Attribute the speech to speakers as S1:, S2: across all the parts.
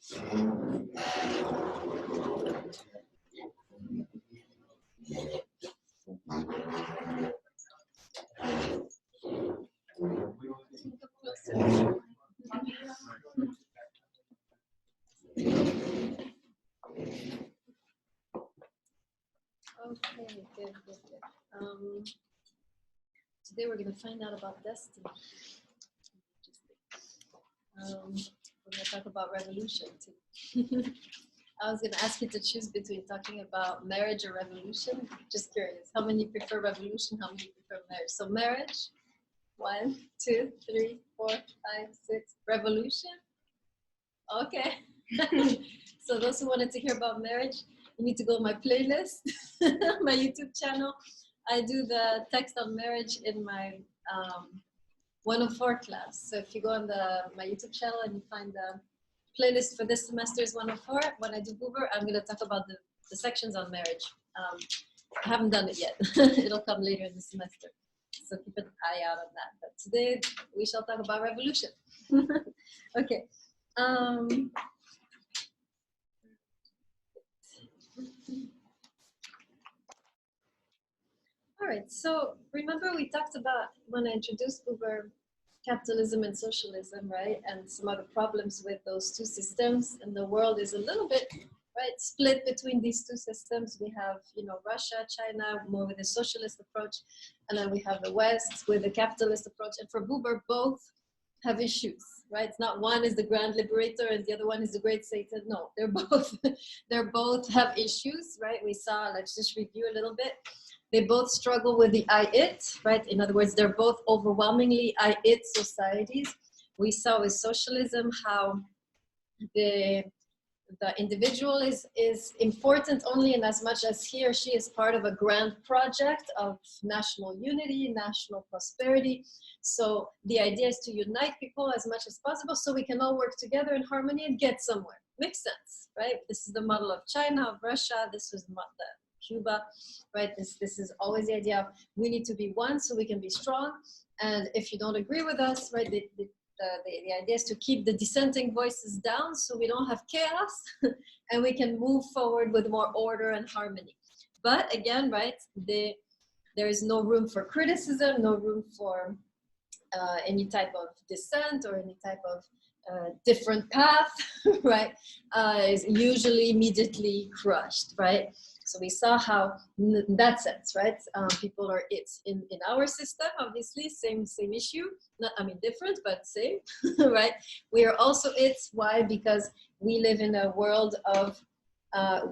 S1: Okay, good. Today we're going to find out about destiny. We're going to talk about revolution too. I was going to ask you to choose between talking about marriage or revolution. Just curious, how many prefer revolution? How many prefer marriage? So marriage, 1, 2, 3, 4, 5, 6. Revolution? Okay. So those who wanted to hear about marriage, you need to go to my playlist, my YouTube channel. I do the text on marriage in my 104 class. So if you go on my YouTube channel and you find the playlist for this semester's 104, when I do Buber, I'm going to talk about the sections on marriage. I haven't done it yet. It'll come later in the semester. So keep an eye out on that. But today we shall talk about revolution. Okay. All right, so remember we talked about, when I introduced Buber, capitalism and socialism, right? And some other problems with those two systems. And the world is a little bit, right, split between these two systems. We have, Russia, China, more with a socialist approach. And then we have the West with a capitalist approach. And for Buber, both have issues, right? It's not one is the grand liberator and the other one is the great Satan. No, they both have issues, right? We saw, let's just review a little bit. They both struggle with the I-it, right? In other words, they're both overwhelmingly I-it societies. We saw with socialism how the individual is important only in as much as he or she is part of a grand project of national unity, national prosperity. So the idea is to unite people as much as possible so we can all work together in harmony and get somewhere. Makes sense, right? This is the model of China, of Russia. This was the Cuba, right? This is always the idea of we need to be one so we can be strong. And if you don't agree with us, right, the idea is to keep the dissenting voices down so we don't have chaos and we can move forward with more order and harmony. But again, right, there is no room for criticism, no room for any type of dissent or any type of different path, right, is usually immediately crushed, right? So we saw how, in that sense, right, people are it's in our system, obviously, same issue, not, I mean, different, but same, right? We are also it's, why? Because we live in a world of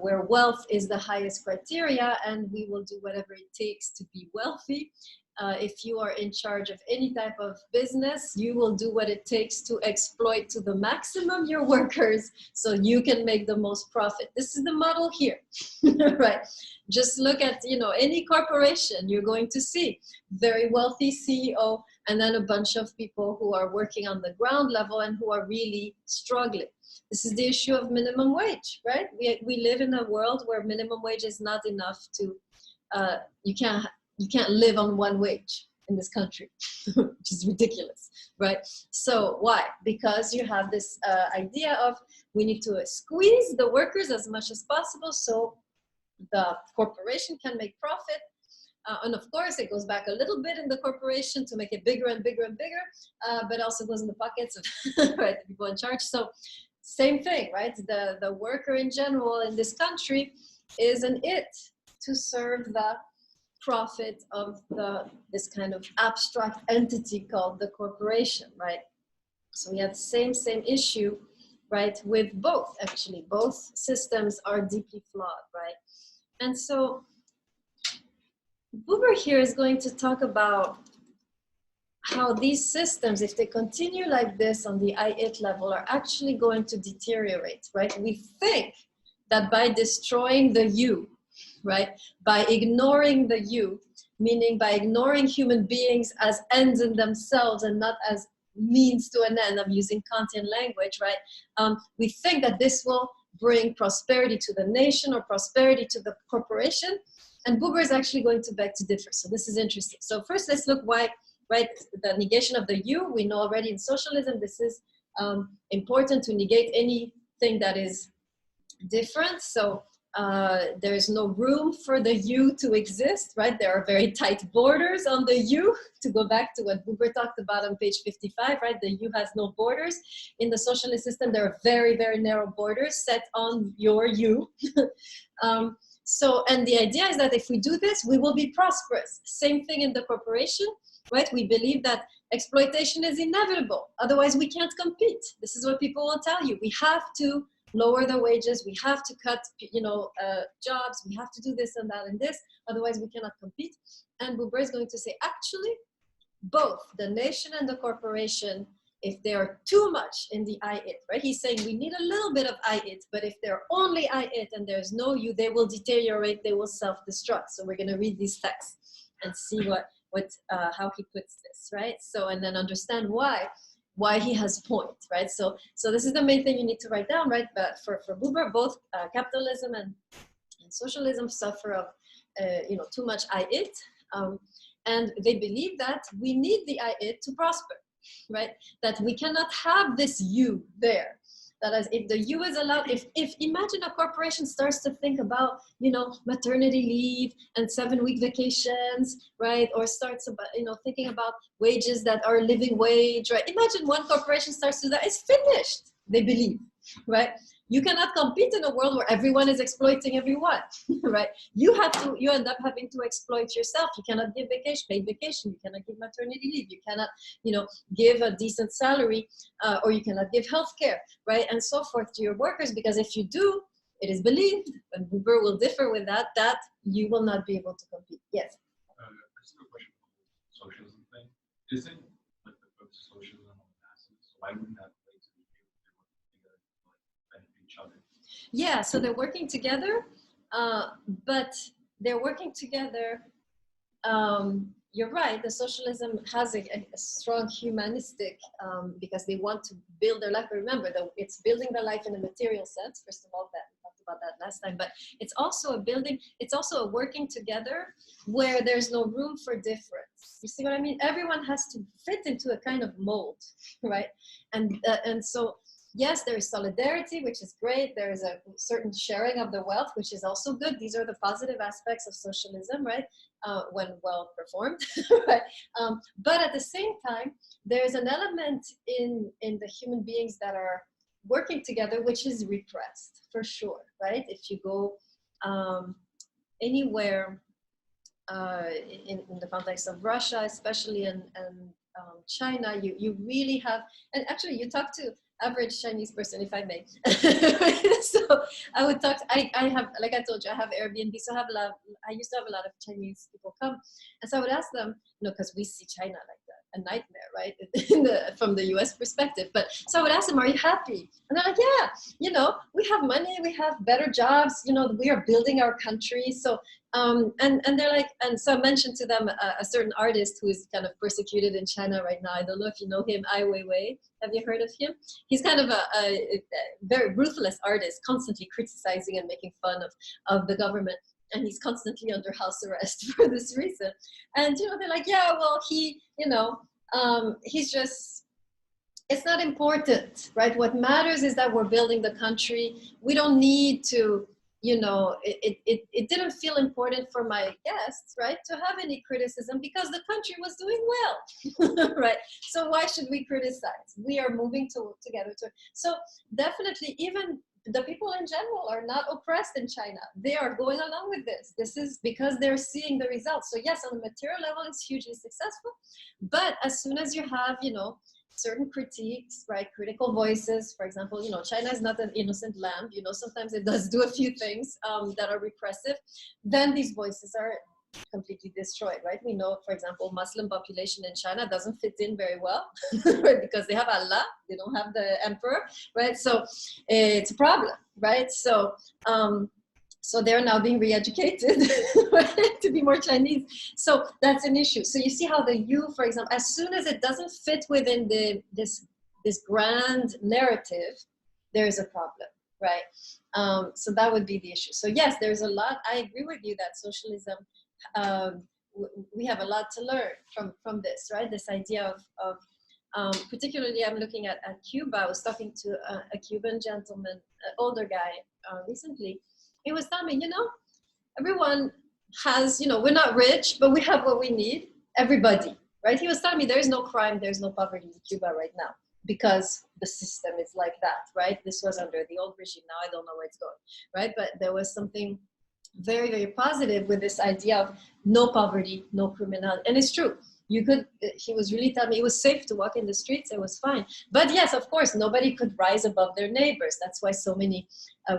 S1: where wealth is the highest criteria and we will do whatever it takes to be wealthy. If you are in charge of any type of business, you will do what it takes to exploit to the maximum your workers so you can make the most profit. This is the model here, right? Just look at, any corporation, you're going to see very wealthy CEO and then a bunch of people who are working on the ground level and who are really struggling. This is the issue of minimum wage, right? We live in a world where minimum wage is not enough to, you can't live on one wage in this country, which is ridiculous, right? So why? Because you have this idea of we need to squeeze the workers as much as possible so the corporation can make profit. And of course, it goes back a little bit in the corporation to make it bigger and bigger and bigger, but also goes in the pockets of right, the people in charge. So same thing, right? The worker in general in this country is an it to serve the profit of this kind of abstract entity called the corporation, right? So we have the same issue, right, with both, actually. Both systems are deeply flawed, right? And so Buber here is going to talk about how these systems, if they continue like this on the I-it level, are actually going to deteriorate, right? We think that by destroying the you, right, by ignoring the you, meaning by ignoring human beings as ends in themselves and not as means to an end, I'm using Kantian language, right? We think that this will bring prosperity to the nation or prosperity to the corporation, and Buber is actually going to beg to differ. So this is interesting. So first, let's look why, right, the negation of the you, we know already in socialism, this is important to negate anything thing that is different. So there's no room for the you to exist, right? There are very tight borders on the you, to go back to what Buber talked about on page 55, right? The you has no borders. In the socialist system, there are very, very narrow borders set on your you. And the idea is that if we do this, we will be prosperous. Same thing in the corporation, right? We believe that exploitation is inevitable. Otherwise, we can't compete. This is what people will tell you. We have to lower the wages. We have to cut, jobs. We have to do this and that and this. Otherwise, we cannot compete. And Buber is going to say, actually, both the nation and the corporation, if they are too much in the I-it, right? He's saying we need a little bit of I-it, but if they're only I-it and there's no you, they will deteriorate, they will self-destruct. So we're going to read these texts and see how he puts this, right? So, and then understand why he has point, right? So this is the main thing you need to write down, right? But for Buber, both capitalism and socialism suffer of, too much I-it. And they believe that we need the I-it to prosper, right? That we cannot have this you there. That is, if the you is allowed, if imagine a corporation starts to think about, maternity leave and 7-week vacations, right? Or starts about, thinking about wages that are living wage, right? Imagine one corporation starts to do that, it's finished, they believe, right? You cannot compete in a world where everyone is exploiting everyone, right? You end up having to exploit yourself. You cannot give paid vacation. You cannot give maternity leave. You cannot, give a decent salary, or you cannot give healthcare, right? And so forth to your workers, because if you do, it is believed, and Buber will differ with that you will not be able to compete. Yes?
S2: Just a question on the socialism thing. Isn't like the book socialism on the masses? So why wouldn't that play to the each other?
S1: Yeah, so they're working together, but they're working together. You're right, the socialism has a strong humanistic, because they want to build their life. But remember, it's building their life in a material sense, first of all, that we talked about that last time, but it's also a working together where there's no room for difference. You see what I mean? Everyone has to fit into a kind of mold, right? And so, yes, there is solidarity, which is great. There is a certain sharing of the wealth, which is also good. These are the positive aspects of socialism, right? When well performed, right? But at the same time, there's an element in the human beings that are working together, which is repressed, for sure, right? If you go anywhere in the context of Russia, especially, and China, you really have, and actually you talk to average Chinese person, if I may. So I would talk, I have, like I told you, I have Airbnb, so I used to have a lot of Chinese people come. And so I would ask them, because we see China like a nightmare, right? From the US perspective. But so I would ask them, are you happy? And they're like, yeah, we have money, we have better jobs, we are building our country. So, and they're like, and so I mentioned to them a certain artist who is kind of persecuted in China right now. I don't know if you know him, Ai Weiwei. Have you heard of him? He's kind of a very ruthless artist, constantly criticizing and making fun of the government. And he's constantly under house arrest for this reason. And, they're like, yeah, well, he's just, it's not important, right? What matters is that we're building the country. We don't need to, it didn't feel important for my guests, right, to have any criticism because the country was doing well, right? So why should we criticize? We are moving together. So definitely, even the people in general are not oppressed in China. They are going along with this. This is because they're seeing the results. So yes, on a material level, it's hugely successful. But as soon as you have, certain critiques, right? Critical voices, for example, China is not an innocent lamb. Sometimes it does do a few things that are repressive. Then these voices are completely destroyed, right? We know, for example, Muslim population in China doesn't fit in very well right? Because they have Allah, they don't have the emperor, right? So it's a problem, right? So they're now being re-educated to be more Chinese. So that's an issue. So you see how the you, for example, as soon as it doesn't fit within this grand narrative, there's a problem, right? So that would be the issue. So yes, there's a lot. I agree with you that socialism, we have a lot to learn from this, right? This idea of Particularly, I'm looking at Cuba. I was talking to a Cuban gentleman, an older guy, recently. He was telling me, you know, everyone has, you know, we're not rich, but we have what we need. Everybody, right? He was telling me there's no crime, there's no poverty in Cuba right now because the system is like that, right? This was under the old regime. Now I don't know where it's going, right? But there was something very, very positive with this idea of no poverty, no criminality. And it's true. You could, he was really telling me it was safe to walk in the streets, it was fine. But yes, of course, nobody could rise above their neighbors. That's why so many,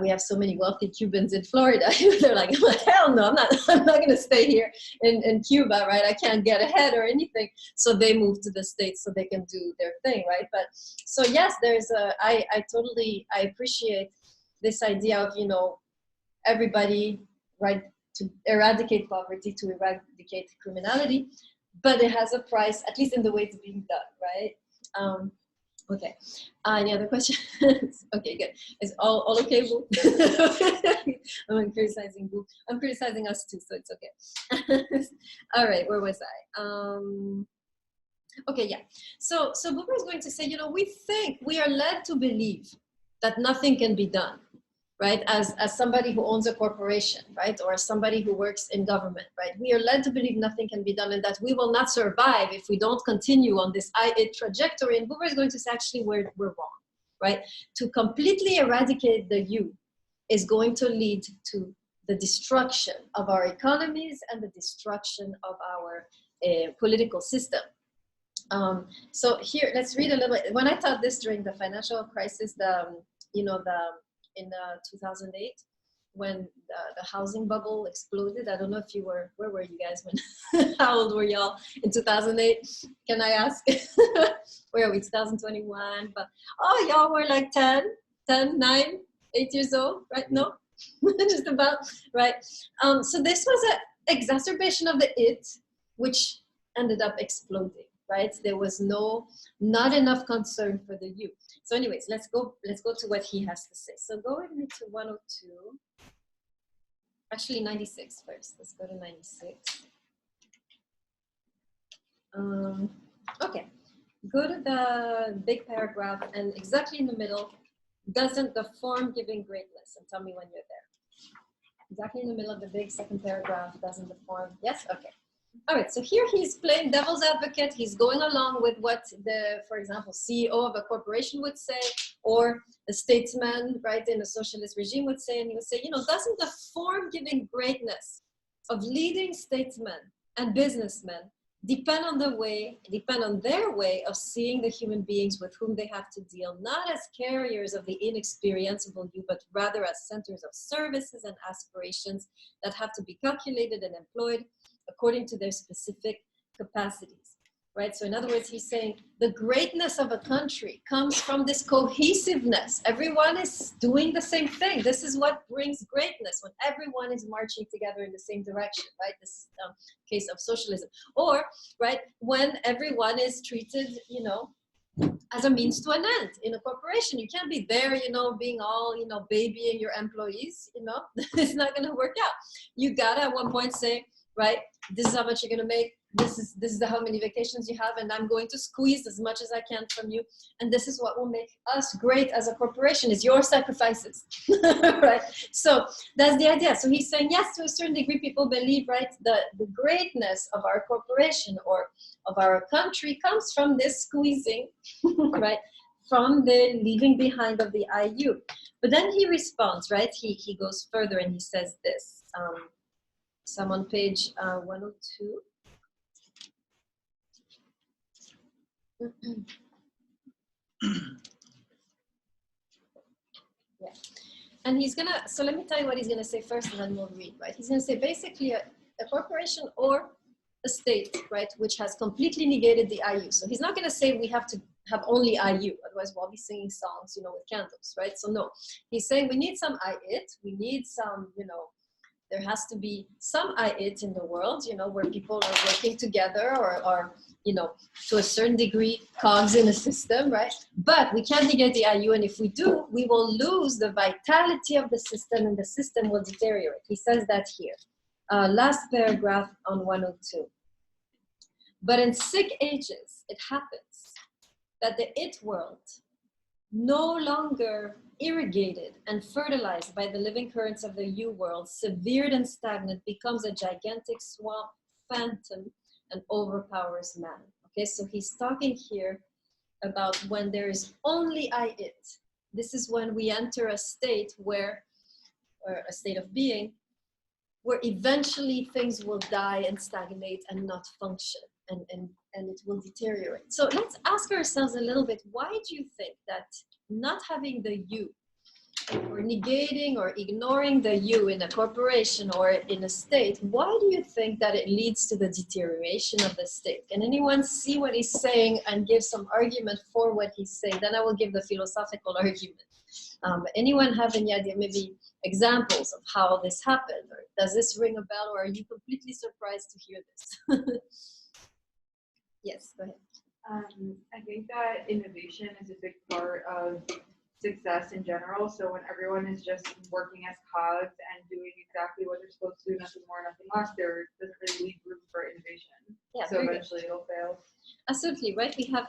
S1: we have so many wealthy Cubans in Florida. They're like, hell no, I'm not gonna stay here in Cuba, right? I can't get ahead or anything. So they move to the States so they can do their thing, right? But so yes, there's I appreciate this idea of, you know, everybody, right, to eradicate poverty, to eradicate criminality, but it has a price, at least in the way it's being done, right? Okay. Any other questions? Okay, good. Is all okay, Boo? I'm criticizing Boo. I'm criticizing us too, so it's okay. All right, where was I? Okay, yeah. So Boober is going to say, you know, we think, we are led to believe that nothing can be done, right? As somebody who owns a corporation, right? Or somebody who works in government, right? We are led to believe nothing can be done and that we will not survive if we don't continue on this trajectory. And Buber is going to say, actually, we're wrong, right? To completely eradicate the you is going to lead to the destruction of our economies and the destruction of our political system. So here, let's read a little bit. When I taught this during the financial crisis, in 2008, when the housing bubble exploded. I don't know if you were, where were you guys when, how old were y'all in 2008? Can I ask? Where are we, 2021? But, oh, y'all were like 10, 9, 8 years old, right? No? Just about, right? So this was an exacerbation of the it, which ended up exploding, right? There was not enough concern for the you. So anyways, let's go to what he has to say. So go with me to 102. Actually 96 first. Let's go to 96. Okay. Go to the big paragraph and exactly in the middle, doesn't the form giving greatness? And tell me when you're there. Exactly in the middle of the big second paragraph, doesn't the form? Yes? Okay. All right, so here he's playing devil's advocate. He's going along with what the, for example, CEO of a corporation would say, or a statesman, right, in a socialist regime would say, and he would say, you know, doesn't the form-giving greatness of leading statesmen and businessmen depend on their way of seeing the human beings with whom they have to deal, not as carriers of the inexperienceable you, but rather as centers of services and aspirations that have to be calculated and employed according to their specific capacities, right? So in other words, he's saying the greatness of a country comes from this cohesiveness. Everyone is doing the same thing. This is what brings greatness, when everyone is marching together in the same direction, right? This is the case of socialism. Or, right, when everyone is treated, you know, as a means to an end in a corporation. You can't be there, you know, being all, you know, babying your employees, you know, it's not going to work out. You gotta at one point say, right, this is how much you're going to make, this is how many vacations you have, and I'm going to squeeze as much as I can from you, and this is what will make us great as a corporation, is your sacrifices. Right? So that's the idea. So he's saying, yes, to a certain degree people believe, right, the greatness of our corporation or of our country comes from this squeezing, right, from the leaving behind of the IU. But then he responds, right, he goes further and he says this. So I'm on page 102. Yeah. And he's gonna, so let me tell you what he's gonna say first and then we'll read, right? He's gonna say basically a corporation or a state, right, which has completely negated the IU. So he's not gonna say we have to have only IU, otherwise we'll be singing songs, you know, with candles, right? So no, he's saying we need some I-it, we need some, you know, there has to be some I-it in the world, you know, where people are working together or, you know, to a certain degree, cogs in a system, right? But we can't negate the IU, and if we do, we will lose the vitality of the system and the system will deteriorate. He says that here. Last paragraph on 102. But in sick ages, it happens that the it world, no longer irrigated and fertilized by the living currents of the U world, severed and stagnant, becomes a gigantic swamp phantom and overpowers man. Okay, so he's talking here about when there is only I it. This is when we enter a state where, or a state of being, where eventually things will die and stagnate and not function, and it will deteriorate. So let's ask ourselves a little bit, why do you think that not having the you, or negating or ignoring the you in a corporation or in a state, why do you think that it leads to the deterioration of the state? Can anyone see what he's saying and give some argument for what he's saying? Then I will give the philosophical argument. Anyone have any idea, maybe examples of how this happened? Or does this ring a bell, or are you completely surprised to hear this? Yes, go ahead.
S3: I think that innovation is a big part of success in general. So when everyone is just working as cogs and doing exactly what they're supposed to do, nothing more, nothing less, there doesn't really leave room for innovation.
S1: Yeah,
S3: so eventually it'll fail.
S1: Absolutely, right? We have,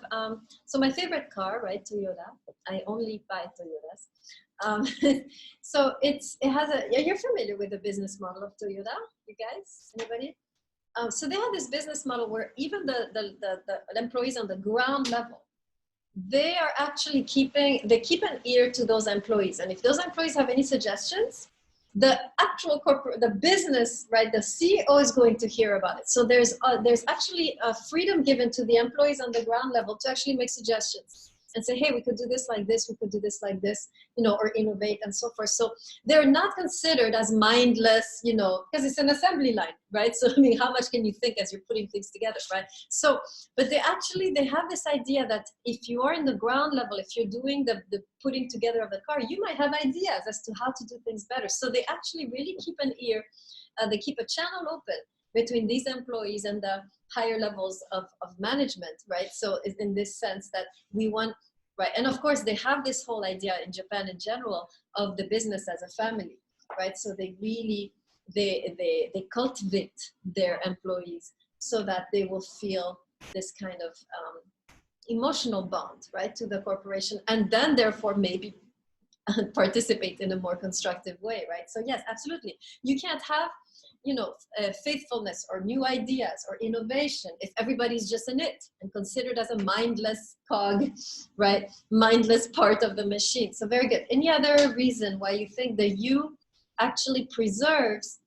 S1: so my favorite car, right, Toyota. I only buy Toyotas. So it has a, yeah, you're familiar with the business model of Toyota, you guys? Anybody? So they have this business model where even the employees on the ground level, they are actually keep an ear to those employees. And if those employees have any suggestions, the actual the business, right, the CEO is going to hear about it. So there's actually a freedom given to the employees on the ground level to actually make suggestions and say, hey, we could do this like this, we could do this like this, you know, or innovate and so forth. So they're not considered as mindless, you know, because it's an assembly line, right? So, I mean, how much can you think as you're putting things together, right? So, but they have this idea that if you are in the ground level, if you're doing the putting together of the car, you might have ideas as to how to do things better. So they actually really keep an ear, they keep a channel open between these employees and the higher levels of management, right? So in this sense that we want, right? And of course, they have this whole idea in Japan in general of the business as a family, right? So they really, they cultivate their employees so that they will feel this kind of emotional bond, right, to the corporation, and then therefore maybe participate in a more constructive way, right? So yes, absolutely. You can't have, you know, faithfulness or new ideas or innovation if everybody's just in it and considered as a mindless cog, right? Mindless part of the machine. So very good. Any other reason why you think the you actually preserves,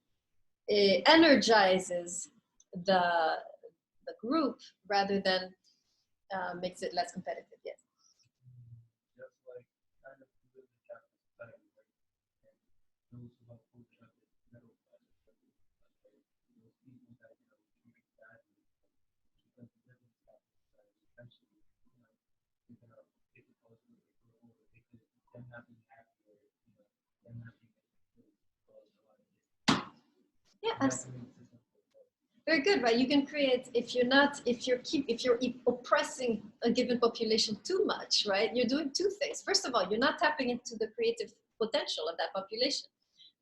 S1: energizes the group rather than makes it less competitive? Yes.
S2: Just like kind of live in capital society, right? And those who have full traffic, middle class, those people that, you know, treat it badly, because we live in capital society, eventually, you know, you can take it closer, they grow older, they could, them not being happy, or, you know, them not being able to cause a lot of issues.
S1: Yeah,
S2: And
S1: absolutely.
S2: that's the main system for both.
S1: Very good, right? You can create, if you're oppressing a given population too much, right? You're doing two things. First of all, you're not tapping into the creative potential of that population.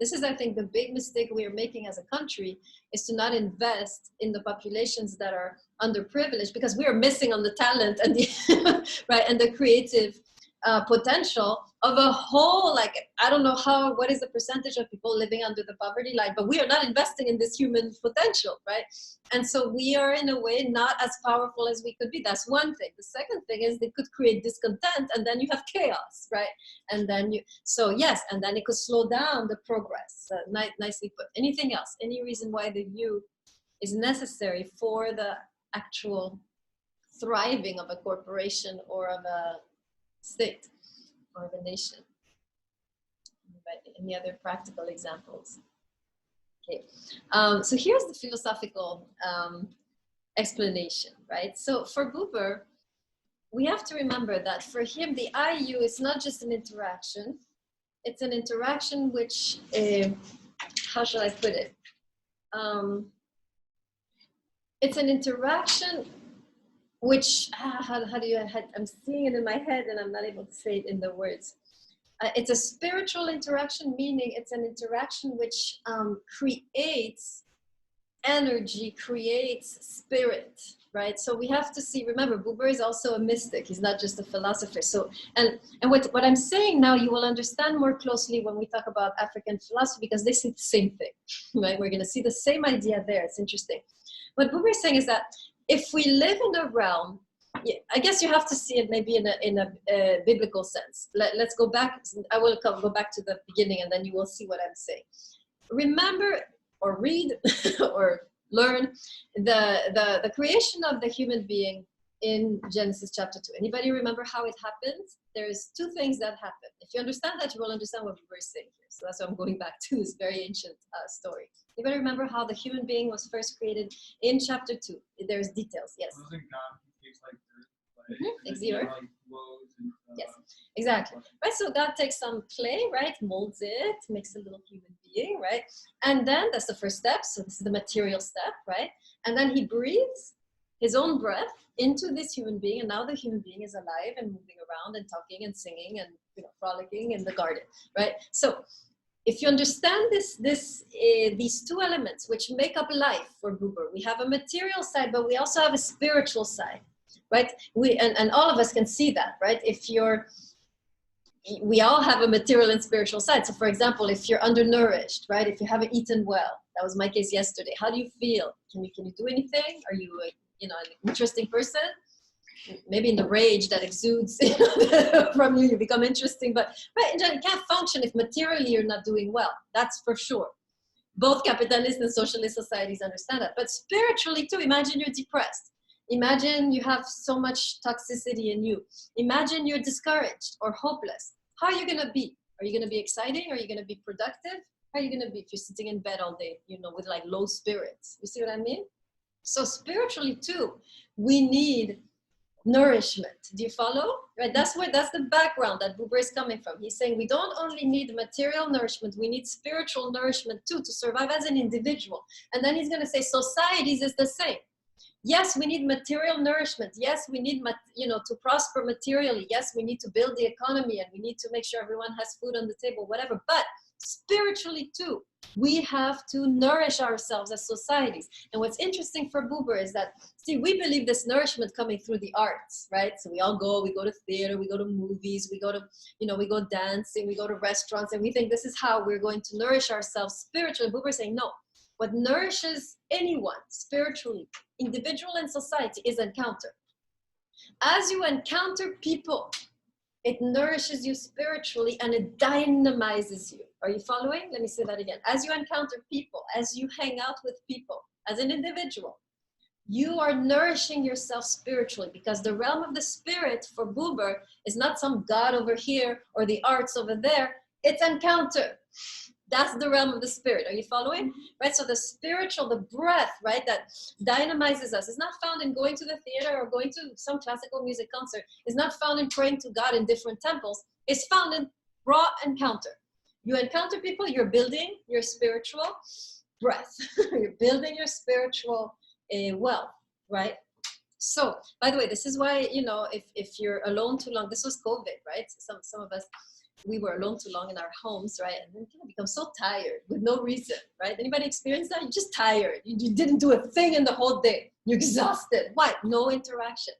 S1: This is, I think, the big mistake we are making as a country, is to not invest in the populations that are underprivileged, because we are missing on the talent and the right, and the creative potential of a whole, like, I don't know what is the percentage of people living under the poverty line, but we are not investing in this human potential, right? And so we are in a way not as powerful as we could be. That's one thing. The second thing is they could create discontent, and then you have chaos, right? And then so yes, and then it could slow down the progress. Nicely put. Anything else? Any reason why the you is necessary for the actual thriving of a corporation or of a state or of a nation? Any other practical examples? Okay, so here's the philosophical explanation, right? So for Buber, we have to remember that for him, the I-U is not just an interaction. It's an interaction which, how shall I put it? It's an interaction which, how do you, I'm seeing it in my head and I'm not able to say it in the words. It's a spiritual interaction, meaning it's an interaction which creates energy, creates spirit, right? So we have to see, remember, Buber is also a mystic. He's not just a philosopher. So, and what I'm saying now, you will understand more closely when we talk about African philosophy, because they say the same thing, right? We're going to see the same idea there. It's interesting. What Buber is saying is that if we live in a realm, I guess you have to see it maybe in a biblical sense. Let's go back. I will go back to the beginning, and then you will see what I'm saying. Remember, or read, or learn the creation of the human being in Genesis chapter 2. Anybody remember how it happened? There's two things that happen. If you understand that, you will understand what we're saying here. So that's why I'm going back to this very ancient story. Anybody remember how the human being was first created in chapter 2? There's details, yes.
S2: Wasn't God who takes like dirt,
S1: Yes, exactly. Right, so God takes some clay, right, molds it, makes a little human being, right? And then that's the first step. So this is the material step, right? And then he breathes his own breath into this human being, and now the human being is alive and moving around and talking and singing and frolicking in the garden, right? So if you understand these two elements which make up life for Buber, we have a material side, but we also have a spiritual side, right? And all of us can see that, right? We all have a material and spiritual side. So for example, if you're undernourished, right? If you haven't eaten well, that was my case yesterday. How do you feel? Can you do anything? Are you an interesting person? Maybe in the rage that exudes from you, you become interesting, but right, you can't function if materially you're not doing well. That's for sure. Both capitalist and socialist societies understand that. But spiritually too, imagine you're depressed. Imagine you have so much toxicity in you. Imagine you're discouraged or hopeless. How are you going to be? Are you going to be exciting? Are you going to be productive? How are you going to be if you're sitting in bed all day, with like low spirits? You see what I mean? So spiritually too, we need nourishment. Do you follow? Right? That's the background that Buber is coming from. He's saying we don't only need material nourishment, we need spiritual nourishment too to survive as an individual. And then he's going to say societies is the same. Yes, we need material nourishment. Yes, we need to prosper materially. Yes, we need to build the economy, and we need to make sure everyone has food on the table, whatever. But spiritually too, we have to nourish ourselves as societies. And what's interesting for Buber is that, we believe this nourishment coming through the arts, right? So we go to theater, we go to movies, we go to, we go dancing, we go to restaurants, and we think this is how we're going to nourish ourselves spiritually. Buber is saying, no, what nourishes anyone spiritually, individual and society, is encounter. As you encounter people, it nourishes you spiritually and it dynamizes you. Are you following? Let me say that again. As you encounter people, as you hang out with people, as an individual, you are nourishing yourself spiritually, because the realm of the spirit for Buber is not some God over here or the arts over there. It's encounter. That's the realm of the spirit. Are you following? Right? So the spiritual, the breath, right, that dynamizes us is not found in going to the theater or going to some classical music concert. It's not found in praying to God in different temples. It's found in raw encounter. You encounter people, you're building your spiritual breath. You're building your spiritual wealth, right? So, by the way, this is why, if you're alone too long, this was COVID, right? Some of us, we were alone too long in our homes, right? And then you become so tired with no reason, right? Anybody experience that? You're just tired. You didn't do a thing in the whole day. You're exhausted. Why? No interaction,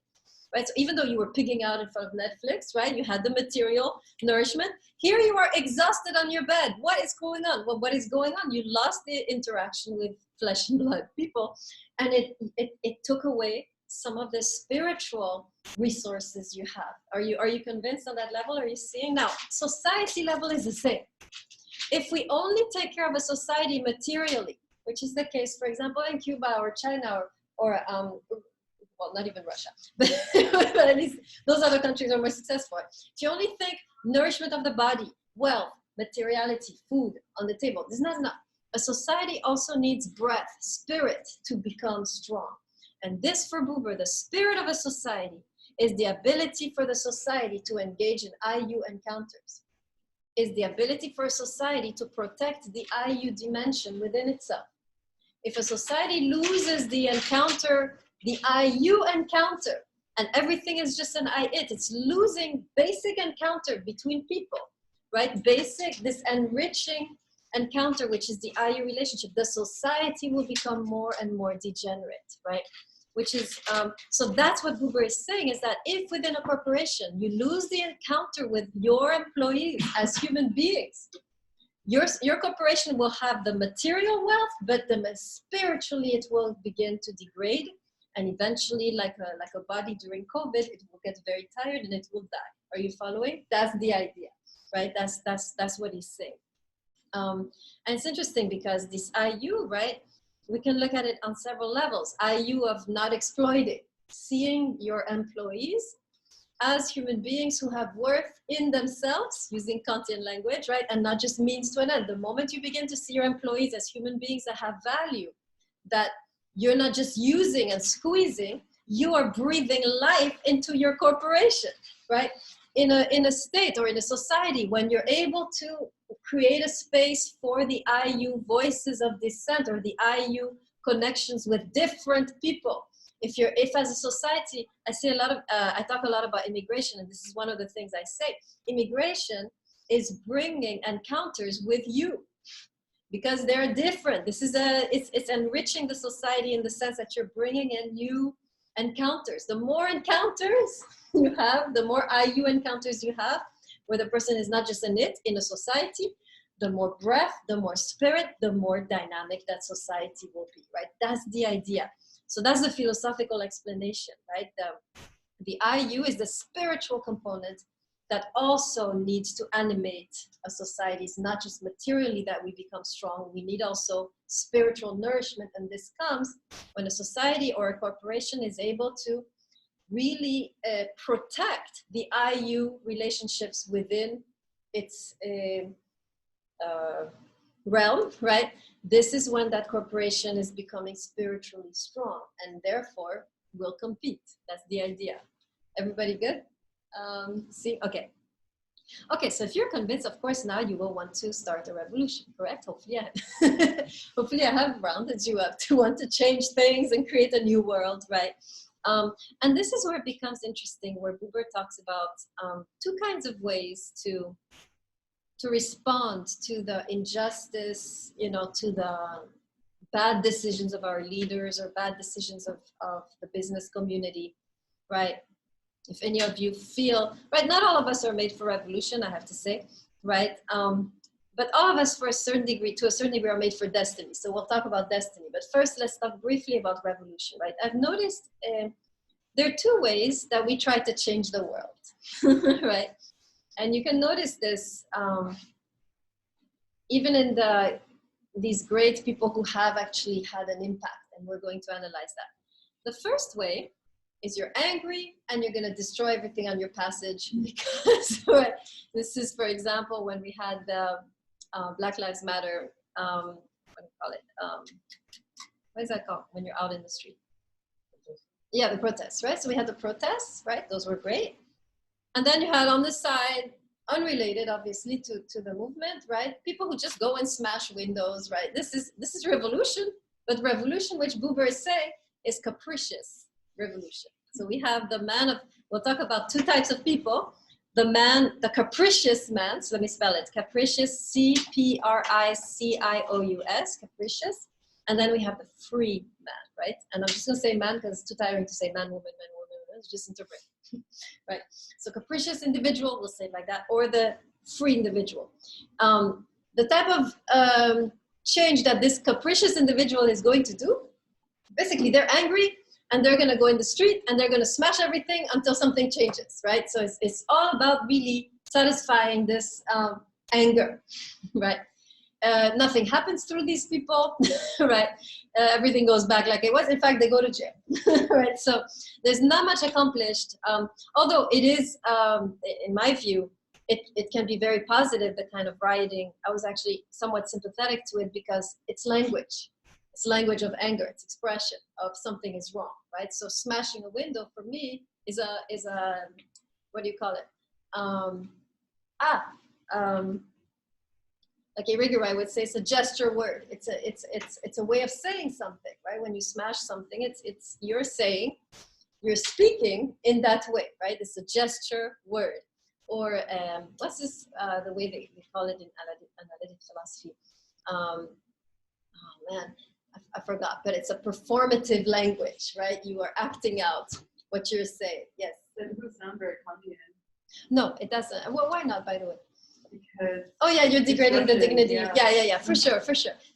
S1: right? So even though you were pigging out in front of Netflix, right? You had the material nourishment. Here you are exhausted on your bed. What is going on? Well, what is going on? You lost the interaction with flesh and blood people, and it took away some of the spiritual resources you have. Are you convinced on that level? Are you seeing? Now, society level is the same. If we only take care of a society materially, which is the case, for example, in Cuba or China or well, not even Russia, but at least those other countries are more successful. If you only think nourishment of the body, wealth, materiality, food on the table, this is not enough. A society also needs breath, spirit, to become strong. And this, for Buber, the spirit of a society is the ability for the society to engage in IU encounters, is the ability for a society to protect the IU dimension within itself. If a society loses the encounter, the IU encounter, and everything is just an it's losing basic encounter between people, right? Basic, this enriching encounter, which is the IU relationship, the society will become more and more degenerate, right? which is, so that's what Buber is saying, is that if within a corporation you lose the encounter with your employees as human beings, your corporation will have the material wealth, but spiritually it will begin to degrade. And eventually, like a body during COVID, it will get very tired and it will die. Are you following? That's the idea, right? That's what he's saying. And it's interesting because this IU, right? We can look at it on several levels. IU of not exploiting, seeing your employees as human beings who have worth in themselves, using Kantian language, right? And not just means to an end. The moment you begin to see your employees as human beings that have value, that you're not just using and squeezing, you are breathing life into your corporation, right? In a state or in a society, when you're able to create a space for the IU voices of dissent or the IU connections with different people. If as a society, I talk a lot about immigration, and this is one of the things I say, immigration is bringing encounters with you because they're different. It's enriching the society in the sense that you're bringing in new encounters. The more encounters you have, the more IU encounters you have, where the person is not just an it in a society, the more breath, the more spirit, the more dynamic that society will be, right? That's the idea. So that's the philosophical explanation, right? The IU is the spiritual component that also needs to animate a society. It's not just materially that we become strong. We need also spiritual nourishment. And this comes when a society or a corporation is able to really protect the IU relationships within its realm, right? This is when that corporation is becoming spiritually strong and therefore will compete. That's the idea. Everybody good? See, okay. Okay, so if you're convinced, of course, now you will want to start a revolution, correct? Hopefully I have rounded you up to want to change things and create a new world, right? And this is where it becomes interesting, where Buber talks about two kinds of ways to respond to the injustice, to the bad decisions of our leaders or bad decisions of the business community, right? If any of you feel, right, not all of us are made for revolution, I have to say, right? But all of us to a certain degree are made for destiny. So we'll talk about destiny. But first, let's talk briefly about revolution, right? I've noticed there are two ways that we try to change the world, right? And you can notice this even in these great people who have actually had an impact, and we're going to analyze that. The first way is you're angry and you're going to destroy everything on your passage because this is, for example, when we had the Black Lives Matter, what do you call it? What is that called when you're out in the street? Yeah, the protests, right? So we had the protests, right? Those were great. And then you had on the side, unrelated obviously to the movement, right? People who just go and smash windows, right? This is revolution, but revolution, which Buber is saying, is capricious revolution. So we have the man of, we'll talk about two types of people. The capricious man, so let me spell it, capricious, C-P-R-I-C-I-O-U-S, capricious. And then we have the free man, right? And I'm just gonna say man because it's too tiring to say man, woman, just interpret, right? So capricious individual, we'll say it like that, or the free individual. The type of change that this capricious individual is going to do, basically they're angry, and they're going to go in the street and they're going to smash everything until something changes, right? So it's all about really satisfying this anger, right? Nothing happens through these people, right? Everything goes back like it was. In fact, they go to jail, right? So there's not much accomplished, although it is, in my view, it can be very positive, the kind of rioting. I was actually somewhat sympathetic to it because it's language. It's language of anger, it's expression of something is wrong, right? So smashing a window for me is a what do you call it? Like Irigaray would say, it's a gesture word. It's a way of saying something, right? When you smash something, you're saying, you're speaking in that way, right? It's a gesture word. Or what's this, the way they call it in analytic philosophy? Oh man. I forgot, but it's a performative language, right? You are acting out what you're saying. Yes.
S3: That doesn't sound very Kantian.
S1: No, it doesn't. Well, why not, by the way?
S3: Because
S1: Oh yeah, you're degrading the
S3: Disruptive,
S1: dignity.
S3: yeah.
S1: Yeah, for sure.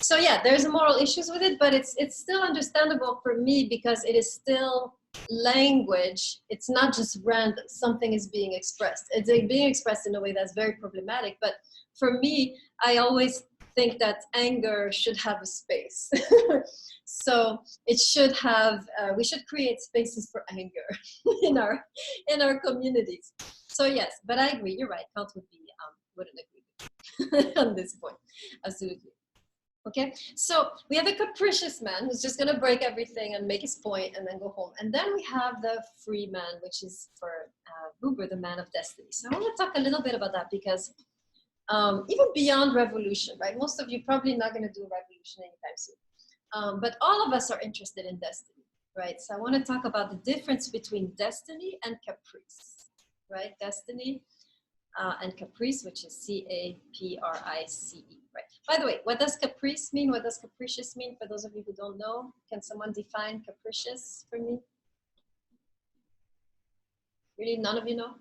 S1: So yeah, there's moral issues with it, but it's still understandable for me because it is still language. It's not just random. Something is being expressed. It's being expressed in a way that's very problematic. But for me, I always think that anger should have a space. So it should have. We should create spaces for anger in our communities. So yes, but I agree. You're right. Kant wouldn't agree on this point. Absolutely. Okay, so we have the capricious man who's just going to break everything and make his point and then go home. And then we have the free man, which is for Buber, the man of destiny. So I want to talk a little bit about that because even beyond revolution, right? Most of you probably not going to do a revolution anytime soon. But all of us are interested in destiny, right? So I want to talk about the difference between destiny and caprice, right? Destiny and caprice, which is C-A-P-R-I-C-E, right? By the way, what does caprice mean? What does capricious mean? For those of you who don't know, can someone define capricious for me? Really, none of you know?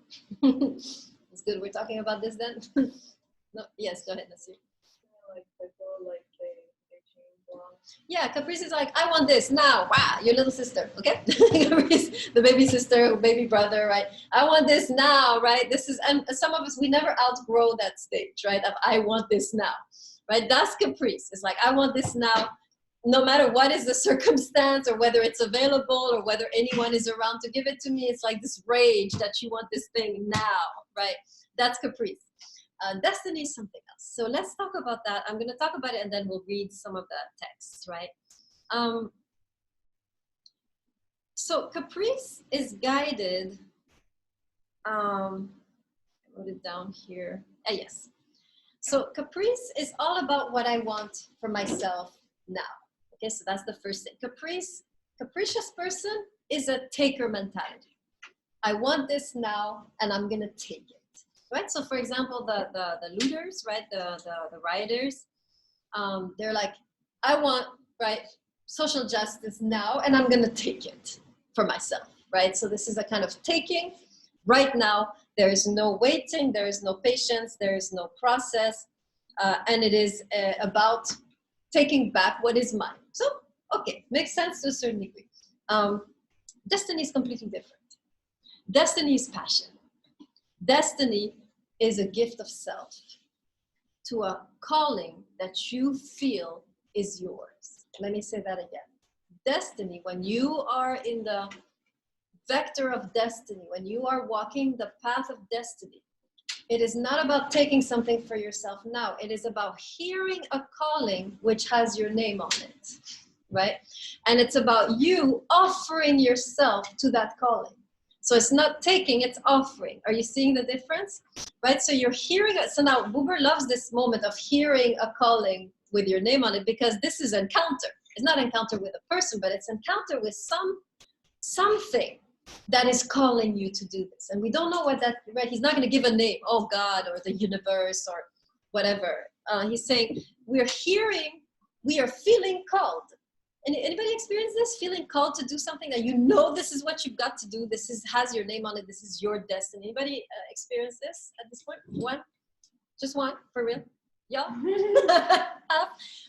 S1: It's good we're talking about this then. No, yes, go ahead, Nasir.
S3: like people like they change along.
S1: Yeah, caprice is like, I want this now. Wow, your little sister, okay? Caprice, the baby sister, baby brother, right? I want this now, right? This is, and some of us, we never outgrow that stage, right? Of I want this now, right? That's caprice. It's like, I want this now, no matter what is the circumstance or whether it's available or whether anyone is around to give it to me. It's like this rage that you want this thing now, right? That's caprice. Destiny is something else. So let's talk about that. I'm going to talk about it and then we'll read some of the texts, right? So caprice is guided, I wrote it down here. Yes. So caprice is all about what I want for myself now. Okay, so that's the first thing. Capricious person is a taker mentality. I want this now and I'm going to take it. Right, so for example, the looters, right, the rioters, they're like, I want, right, social justice now, and I'm gonna take it for myself, right? So this is a kind of taking. Right now, there is no waiting, there is no patience, there is no process, and it is about taking back what is mine. So, okay, makes sense to a certain degree. Destiny is completely different. Destiny is passion. Destiny is a gift of self to a calling that you feel is yours. Let me say that again. Destiny, when you are in the vector of destiny, when you are walking the path of destiny, it is not about taking something for yourself now. It is about hearing a calling which has your name on it, right? And it's about you offering yourself to that calling. So it's not taking, it's offering. Are you seeing the difference? Right? So you're hearing it. So now Buber loves this moment of hearing a calling with your name on it because this is encounter. It's not encounter with a person, but it's encounter with something that is calling you to do this. And we don't know what that, right? He's not going to give a name, oh God, or the universe or whatever. He's saying we're hearing, we are feeling called. Anybody experience this? Feeling called to do something that you know this is what you've got to do. This has your name on it. This is your destiny. Anybody experience this at this point? One? Just one? For real? Yeah?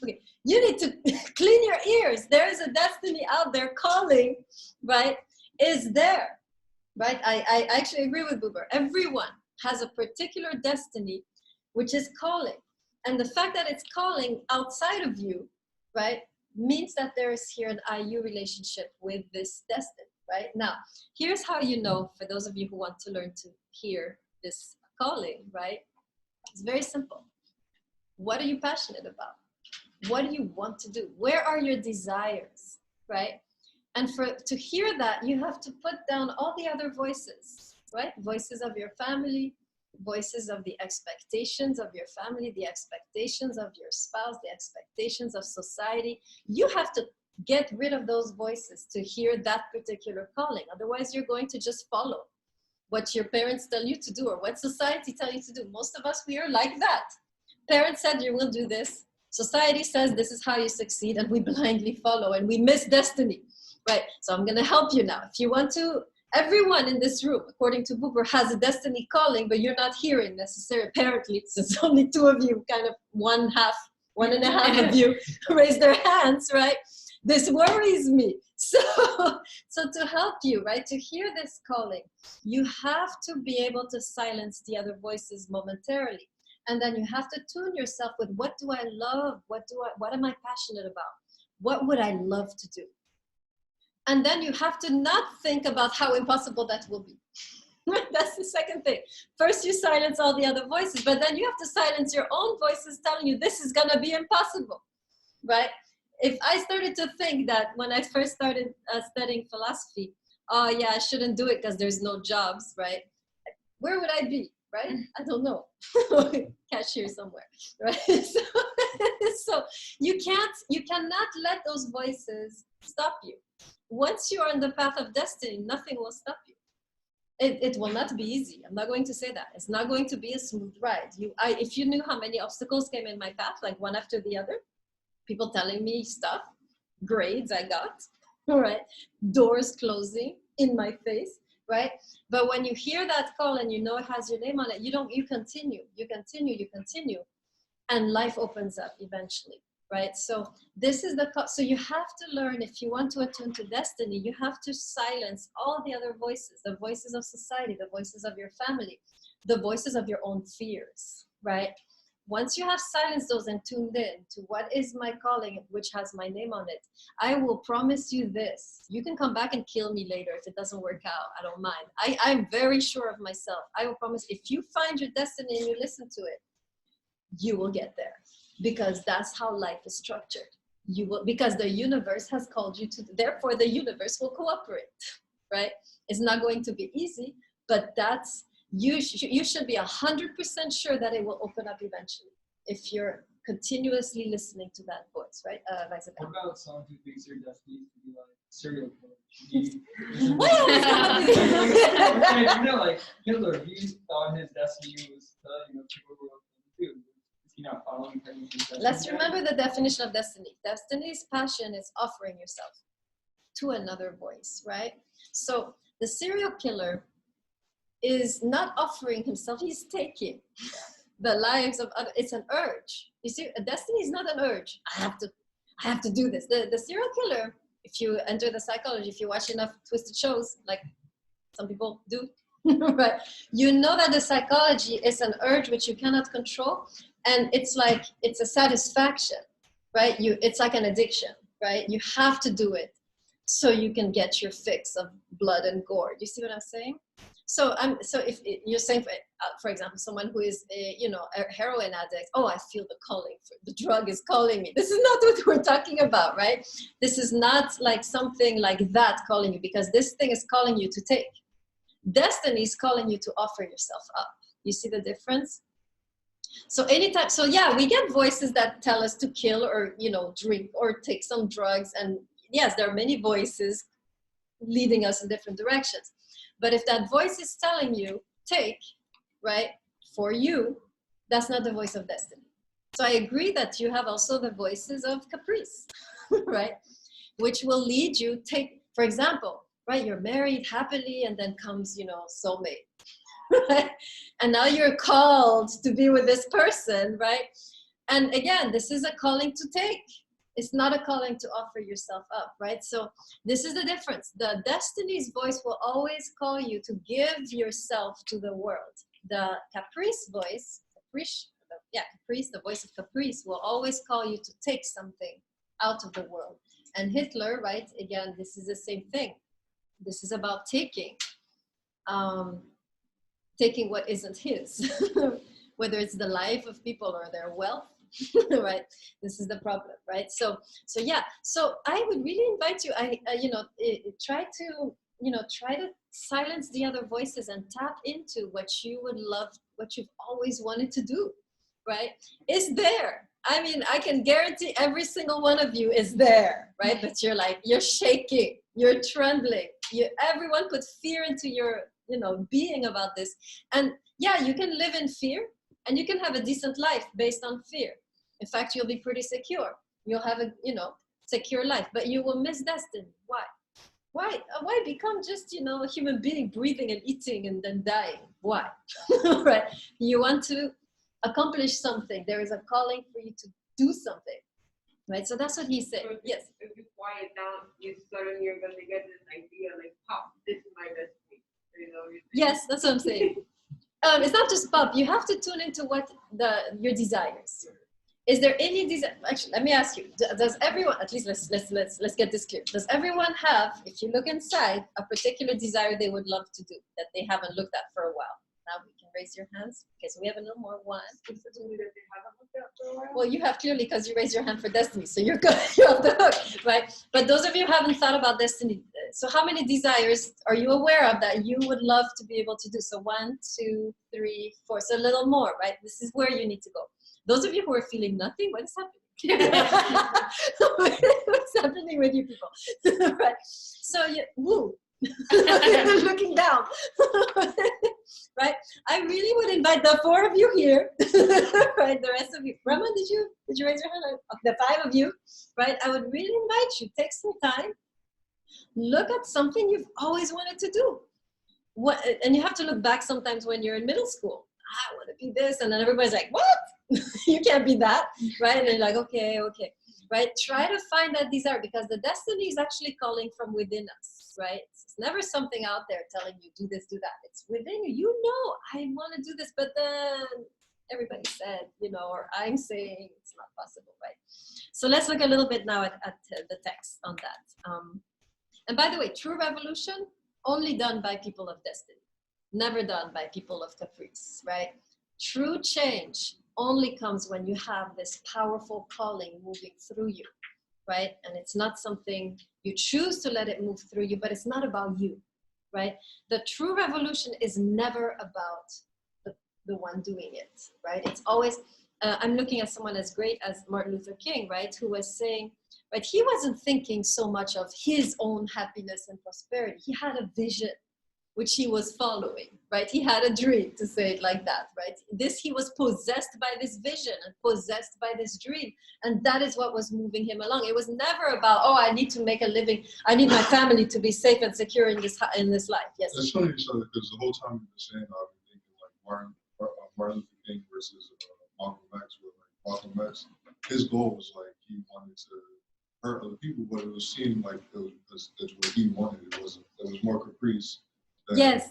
S1: Okay. You need to clean your ears. There is a destiny out there calling, right? Is there, right? I actually agree with Buber. Everyone has a particular destiny which is calling. And the fact that it's calling outside of you, right, means that there is here an IU relationship with this destiny, right? Now, here's how you know, for those of you who want to learn to hear this calling, right? It's very simple. What are you passionate about? What do you want to do? Where are your desires, right? And to hear that, you have to put down all the other voices, right? Voices of your family, voices of the expectations of your family, the expectations of your spouse, the expectations of society. You have to get rid of those voices to hear that particular calling. Otherwise, you're going to just follow what your parents tell you to do or what society tell you to do. Most of us, we are like that. Parents said you will do this, Society says this is how you succeed, and we blindly follow, and we miss destiny, right? So I'm going to help you now. If you want to, everyone in this room, according to Buber, has a destiny calling, but you're not hearing necessarily, apparently, since only two of you, kind of one and a half of you raise their hands, right? This worries me. So to help you, right, to hear this calling, you have to be able to silence the other voices momentarily. And then you have to tune yourself with, what do I love? What am I passionate about? What would I love to do? And then you have to not think about how impossible that will be. That's the second thing. First, you silence all the other voices, but then you have to silence your own voices telling you this is going to be impossible, right? If I started to think that when I first started studying philosophy, oh yeah, I shouldn't do it because there's no jobs, right? Where would I be, right? I don't know. Cashier somewhere, right? So you cannot let those voices stop you. Once you are on the path of destiny, nothing will stop you. It will not be easy. I'm not going to say that. It's not going to be a smooth ride. If you knew how many obstacles came in my path, like one after the other, people telling me stuff, grades I got, all right, doors closing in my face, right? But when you hear that call and you know it has your name on it, you continue, and life opens up eventually, right? So this is so you have to learn, if you want to attune to destiny, you have to silence all the other voices, the voices of society, the voices of your family, the voices of your own fears, right? Once you have silenced those and tuned in to what is my calling, which has my name on it, I will promise you this. You can come back and kill me later if it doesn't work out. I don't mind. I'm very sure of myself. I will promise, if you find your destiny and you listen to it, you will get there, because that's how life is structured. You will, because the universe has called you to, therefore the universe will cooperate, right? It's not going to be easy, but that's, you should be 100% sure that it will open up eventually if you're continuously listening to that voice, right?
S2: What about someone who thinks their destiny is to be like serial killer? You know, like Hitler, he thought his destiny was people were too. Is he not following his destiny?
S1: Let's remember the definition of destiny. Destiny's passion is offering yourself to another voice, right? So the serial killer is not offering himself, he's taking the lives of others. It's an urge. You see, a destiny is not an urge. I have to do this. The serial killer, if you enter the psychology, if you watch enough twisted shows, like some people do, right? You know that the psychology is an urge which you cannot control, and it's a satisfaction, right? It's like an addiction, right? You have to do it so you can get your fix of blood and gore. Do you see what I'm saying? So if you're saying, for example, someone who is a heroin addict, oh, I feel the calling, the drug is calling me. This is not what we're talking about, right? This is not like something like that calling you, because this thing is calling you to take. Destiny is calling you to offer yourself up. You see the difference? So anytime, so yeah, we get voices that tell us to kill or, drink or take some drugs. And yes, there are many voices leading us in different directions. But if that voice is telling you, take, right, for you, that's not the voice of destiny. So I agree that you have also the voices of caprice, right, which will lead you, for example, right, you're married happily and then comes, soulmate, right? And now you're called to be with this person, right? And again, this is a calling to take. It's not a calling to offer yourself up, right? So this is the difference. The destiny's voice will always call you to give yourself to the world. The caprice voice, caprice, the voice of caprice will always call you to take something out of the world. And Hitler, right, again, this is the same thing. This is about taking what isn't his, whether it's the life of people or their wealth. Right, this is the problem, right? So yeah, so I would really invite you, try to silence the other voices and tap into what you would love, what you've always wanted to do, right? It's there. I mean, I can guarantee every single one of you is there, right? But you're shaking, you're trembling. Everyone put fear into your, being about this. And yeah, you can live in fear and you can have a decent life based on fear. In fact, you'll be pretty secure. You'll have a, secure life, but you will miss destiny. Why? Why become just, a human being breathing and eating and then dying? Why? Right? You want to accomplish something. There is a calling for you to do something. Right? So that's what he's saying.
S4: So
S1: Yes.
S4: if you quiet down, you suddenly you're gonna get this idea like, pop, this is my destiny.
S1: Yes, that's what I'm saying. It's not just pop. You have to tune into what your desires. Is there any desire? Actually, let me ask you: does everyone? At least let's get this clear. Does everyone have, if you look inside, a particular desire they would love to do that they haven't looked at for a while? Now we can raise your hands. Okay, so we have a little more. One.
S3: Specifically that they haven't looked at for a while.
S1: Well, you have clearly because you raised your hand for destiny, so you're good. You're off the hook, right? But those of you who haven't thought about destiny, so how many desires are you aware of that you would love to be able to do? So 1, 2, 3, 4. So a little more, right? This is where you need to go. Those of you who are feeling nothing, what is happening? What's happening with you people? Right? So woo. Looking down. Right? I really would invite the 4 of you here. Right? The rest of you. Brahma, did you raise your hand? The 5 of you, right? I would really invite you. Take some time. Look at something you've always wanted to do. And you have to look back sometimes when you're in middle school. I want to be this, and then everybody's like, what? You can't be that, right? And you're like, okay, right? Try to find that desire because the destiny is actually calling from within us, right? It's never something out there telling you do this, do that. It's within you. You know, I want to do this, but then everybody said, or I'm saying it's not possible, right? So let's look a little bit now at the text on that. And by the way, true revolution only done by people of destiny. Never done by people of caprice, right? True change only comes when you have this powerful calling moving through you, right? And it's not something you choose to let it move through you, but it's not about you, right? The true revolution is never about the one doing it, right? It's always, I'm looking at someone as great as Martin Luther King, right? Who was saying, right? He wasn't thinking so much of his own happiness and prosperity. He had a vision which he was following, right? He had a dream, to say it like that, right? He was possessed by this vision and possessed by this dream. And that is what was moving him along. It was never about, oh, I need to make a living. I need my family to be safe and secure in this life. Yes.
S5: It's funny you said it because the whole time you were saying, I've been thinking like Martin Luther King versus Malcolm X. Malcolm X, his goal was like he wanted to hurt other people, but it seemed like that's what he wanted. It was more caprice.
S1: Yes.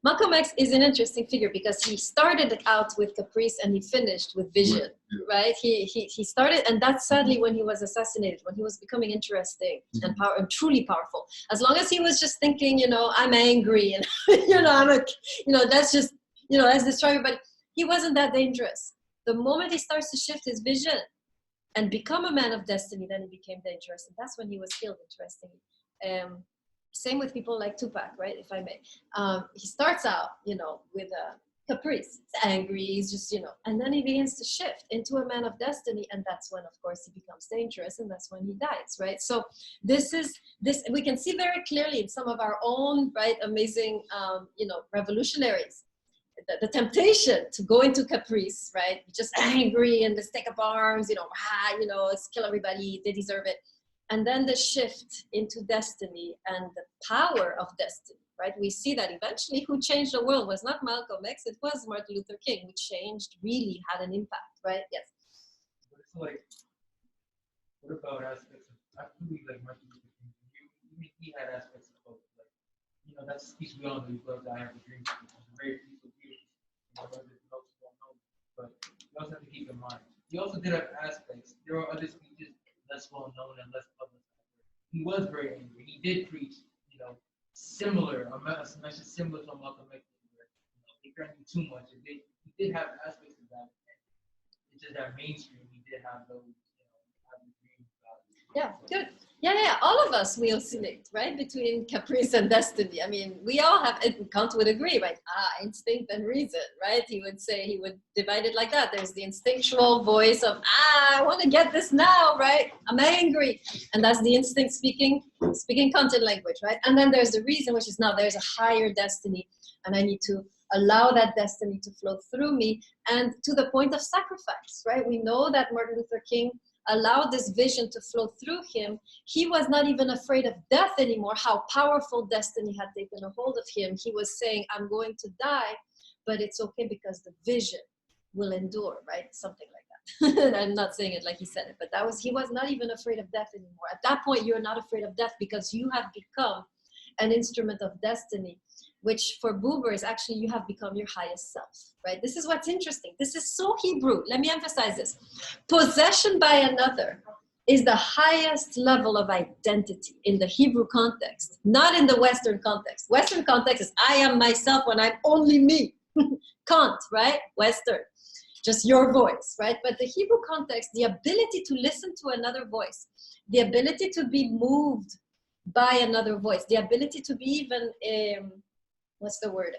S1: Malcolm X is an interesting figure because he started out with caprice and he finished with vision, right? He started, and that's sadly when he was assassinated, when he was becoming interesting and truly powerful. As long as he was just thinking, I'm angry and, that's just, let's destroy everybody. He wasn't that dangerous. The moment he starts to shift his vision and become a man of destiny, then he became dangerous. And that's when he was killed, interestingly. Same with people like Tupac, right? If I may. He starts out, with a caprice. He's angry, he's just, and then he begins to shift into a man of destiny. And that's when, of course, he becomes dangerous. And that's when he dies, right? So this we can see very clearly in some of our own, right, amazing, revolutionaries. The temptation to go into caprice, right? Just angry and let's take up arms, let's kill everybody, they deserve it. And then the shift into destiny and the power of destiny, right? We see that eventually who changed the world was not Malcolm X, it was Martin Luther King, who changed, really had an impact, right? Yes.
S2: But it's like, what about aspects of, I believe like Martin Luther King, he had aspects of both, like, that's a speech we all know, you love to have a dream, it's very peaceful, but you also have to keep in mind, he also did have aspects, there are other speeches less well known and less publicized. He was very angry. He did preach, similar, a message similar to Malcolm X, where he couldn't do too much. He did have aspects of that. It's just that mainstream, he did have those, have the dream values.
S1: Yeah, good. Yeah. All of us, we oscillate, right? Between caprice and destiny. I mean, we all have, Kant would agree, right? Instinct and reason, right? He would say, he would divide it like that. There's the instinctual voice of, I want to get this now, right? I'm angry. And that's the instinct speaking content language, right? And then there's the reason, which is now there's a higher destiny and I need to allow that destiny to flow through me, and to the point of sacrifice, right? We know that Martin Luther King allowed this vision to flow through him. He was not even afraid of death anymore, how powerful destiny had taken a hold of him. He was saying, I'm going to die, but it's okay because the vision will endure, right? Something like that. I'm not saying it like he said it, but he was not even afraid of death anymore. At that point, you're not afraid of death because you have become an instrument of destiny, which for Buber is actually you have become your highest self, right? This is what's interesting. This is so Hebrew. Let me emphasize this. Possession by another is the highest level of identity in the Hebrew context, not in the Western context. Western context is I am myself when I'm only me. Kant, right? Western. Just your voice, right? But the Hebrew context, the ability to listen to another voice, the ability to be moved by another voice, the ability to be even, what's the word?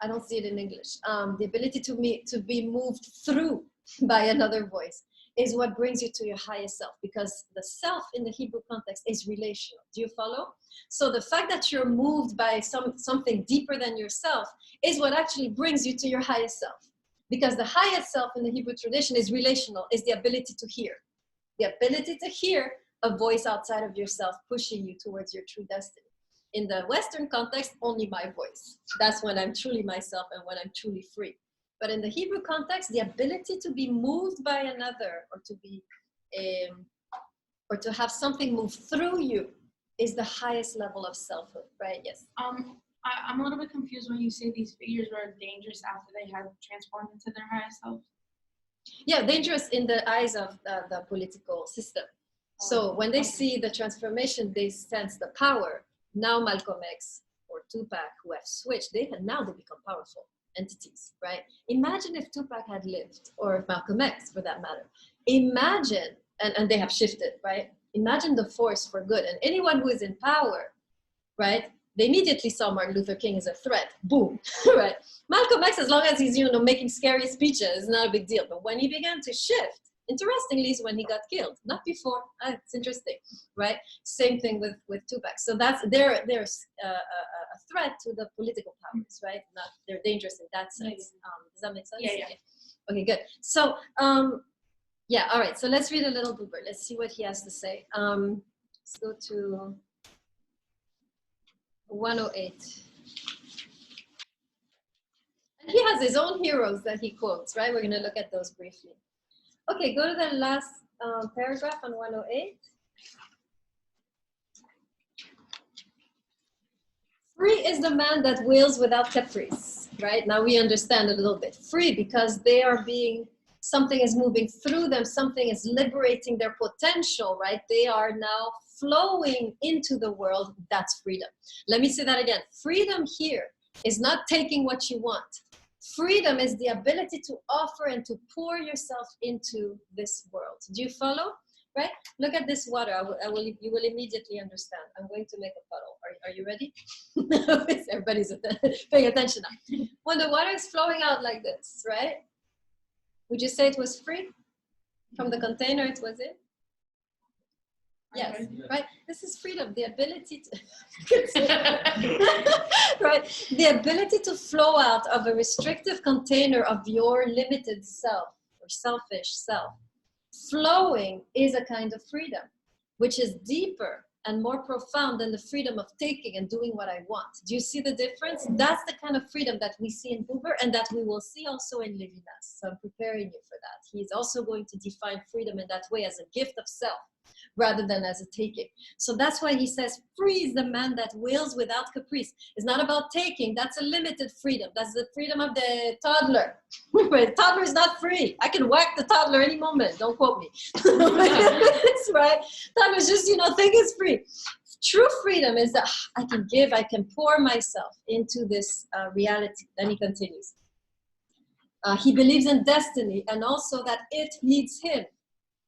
S1: I don't see it in English. The ability to be moved through by another voice is what brings you to your highest self, because the self in the Hebrew context is relational. Do you follow? So the fact that you're moved by something deeper than yourself is what actually brings you to your highest self. Because the highest self in the Hebrew tradition is relational, is the ability to hear. The ability to hear a voice outside of yourself pushing you towards your true destiny. In the Western context, only my voice. That's when I'm truly myself and when I'm truly free. But in the Hebrew context, the ability to be moved by another, or to be, or to have something move through you, is the highest level of selfhood, right? Yes.
S6: I'm a little bit confused when you say these figures were dangerous after they had transformed into their highest self.
S1: Yeah, dangerous in the eyes of the political system. So when they see the transformation, they sense the power. Now Malcolm X or Tupac, who have switched, now they become powerful entities, right? Imagine if Tupac had lived, or Malcolm X for that matter. Imagine, and they have shifted, right? Imagine the force for good. And anyone who is in power, right? They immediately saw Martin Luther King as a threat. Boom, right? Malcolm X, as long as he's, making scary speeches, is not a big deal. But when he began to shift, interestingly, is when he got killed, not before. It's interesting, right? Same thing with Tupac. So they're a threat to the political powers, right? They're dangerous in that sense. Does that make sense?
S6: Yeah.
S1: Okay, good. So, yeah, all right. So let's read a little Buber. Let's see what he has to say. Let's go to 108. And he has his own heroes that he quotes, right? We're going to look at those briefly. Okay, go to the last paragraph on 108. Free is the man that wills without caprice, right? Now we understand a little bit. Free because they are something is moving through them, something is liberating their potential, right? They are now flowing into the world. That's freedom. Let me say that again. Freedom here is not taking what you want. Freedom is the ability to offer and to pour yourself into this world. Do you follow? Right? Look at this water. You will immediately understand. I'm going to make a puddle. Are you ready? Everybody's paying attention now. When the water is flowing out like this, right? Would you say it was free? From the container it was in? Yes, right? This is freedom, the ability to, right? The ability to flow out of a restrictive container of your limited self or selfish self. Flowing is a kind of freedom, which is deeper and more profound than the freedom of taking and doing what I want. Do you see the difference? That's the kind of freedom that we see in Buber and that we will see also in Levinas. So I'm preparing you for that. He's also going to define freedom in that way as a gift of self, rather than as a taking. So that's why he says, free is the man that wills without caprice. It's not about taking, that's a limited freedom. That's the freedom of the toddler. But toddler is not free. I can whack the toddler any moment, don't quote me. That's right. Toddler's just, think it's free. True freedom is that I can give, I can pour myself into this reality. Then he continues. He believes in destiny and also that it needs him.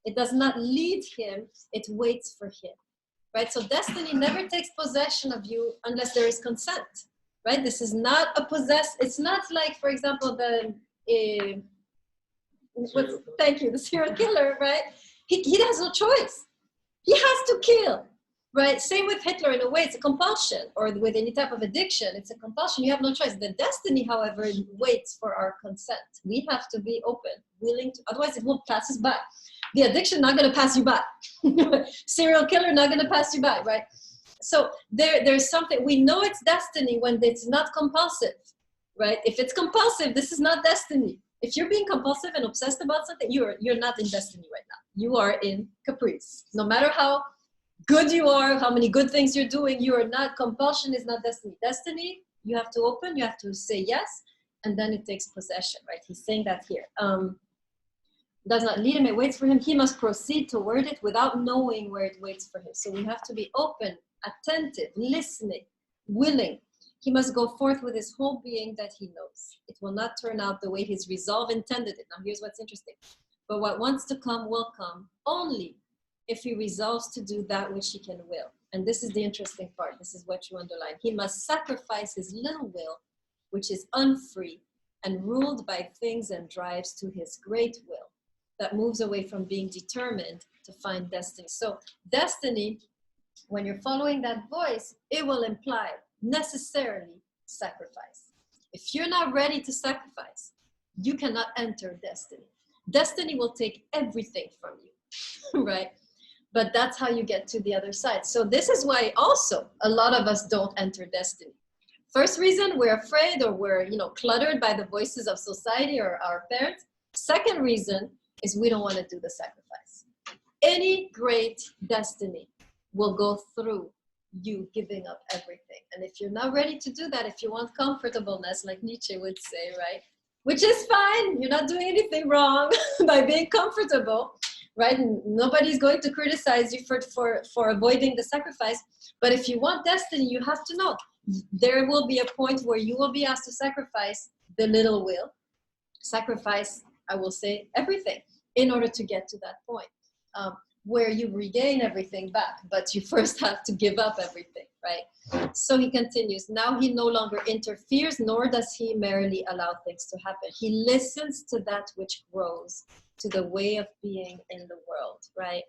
S1: It does not lead him, it waits for him, right? So destiny never takes possession of you unless there is consent, right? This is not it's not like, for example, the serial killer, right? He has no choice. He has to kill. right? Same with Hitler in a way, it's a compulsion, or with any type of addiction, it's a compulsion. You have no choice. The destiny, however, waits for our consent. We have to be open, willing to, otherwise it will pass us by. The addiction not going to pass you by. Serial killer not going to pass you by, right? So there's something, we know it's destiny when it's not compulsive, right? If it's compulsive, this is not destiny. If you're being compulsive and obsessed about something, you're not in destiny right now. You are in caprice. No matter how good you are, how many good things you're doing, you are not, compulsion is not destiny. Destiny, you have to open, you have to say yes, and then it takes possession, right? He's saying that here. Does not lead him, it waits for him. He must proceed toward it without knowing where it waits for him. So we have to be open, attentive, listening, willing. He must go forth with his whole being that he knows. It will not turn out the way his resolve intended it. Now here's what's interesting. But what wants to come will come only if he resolves to do that which he can will. And this is the interesting part. This is what you underline. He must sacrifice his little will, which is unfree and ruled by things and drives to his great will that moves away from being determined to find destiny. So destiny, when you're following that voice, it will imply necessarily sacrifice. If you're not ready to sacrifice, you cannot enter destiny. Destiny will take everything from you, right? But that's how you get to the other side. So this is why also a lot of us don't enter destiny. First reason, we're afraid, or we're cluttered by the voices of society or our parents. Second reason is we don't want to do the sacrifice. Any great destiny will go through you giving up everything. And if you're not ready to do that, if you want comfortableness, like Nietzsche would say, right? Which is fine, you're not doing anything wrong by being comfortable, right? And nobody's going to criticize you for avoiding the sacrifice. But if you want destiny, you have to know there will be a point where you will be asked to sacrifice the little will, sacrifice, I will say, everything in order to get to that point where you regain everything back, but you first have to give up everything, right? So he continues, now he no longer interferes, nor does he merely allow things to happen. He listens to that which grows, to the way of being in the world, right?